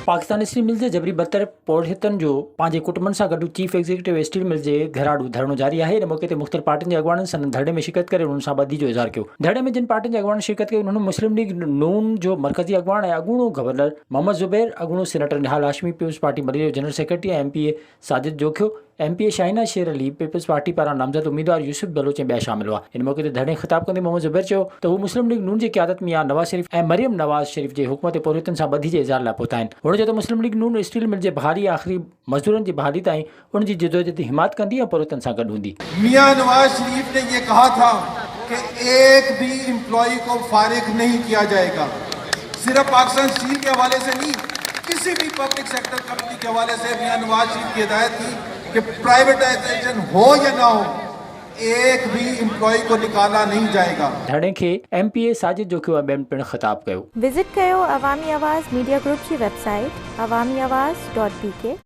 Pakistan steel mill जे जबरी बदतर पौड़ियतनि जो पंहिंजे कुटुंबनि सां गॾु चीफ एग्जीक्यूटिव स्टील मिल जे घराड़ू धरणो जारी आहे। इन मौक़े ते मुख़्तलिफ़ पार्टियुनि जे अॻवाननि सन धरणे में शिरकत करे उन्हनि सां ॿधी जो इज़हार कयो। धरणे में जिन पार्टियुनि जे अॻवाननि शिरकत कई उन्होंने मुस्लिम लीग नून जो मरकज़ी अॻवान ऐं अॻूणो गवर्नर मोहम्मद ज़ुबैर, अॻूणो सेनेटर निहाल हाशमी, पीपुल्स पार्टी मलिया जनरल सेक्रेटरी ऐं MPA साजिद जोखियो, MPA शाहिना शेर अली, पीपुल्स पार्टी पारां नामज़द उम्मीदवार यूसुफ बलोच ऐं ॿिया शामिल हुआ। इन मौक़े ते धरणे ख़िताब कंदे मोहम्मद ज़ुबैर चयो त हू मुस्लिम लीग नून जी क़यादत मियां नवाज़ शरीफ़ ऐं मरियम नवाज़ शरीफ़ जे हुकूमत पौड़ियतनि सां ॿधी जे इज़हार लाइ पहुता आहिनि। हुन चयो त मुस्लिम लीग नून स्टील मिल जे बहाली आख़िरी मज़दूरनि जी बहाली ताईं उनजी जिदोजहद हिमायत कंदी ऐं पौड़ियतनि सां गॾु हूंदी। मियां नवाज शरीफ ने ये कहा था कि एक भी एम्प्लॉय को फारिग नहीं किया जाएगा। सिर्फ पाकिस्तान स्टील के हवाले से नहीं, किसी भी पब्लिक सेक्टर कंपनी के हवाले से मियां नवाज शरीफ की हिदायत थी कि प्राइवेटाइजेशन हो या ना हो, एक भी एम्प्लॉय को निकाला नहीं जाएगा। धरणे खे MPA साजिद जोखियो ऐं ॿियनि पिणु ख़िताब कयो। विज़िट कयो अवामी आवाज़ मीडिया ग्रुप जी वेबसाइट awamiawaz.pk।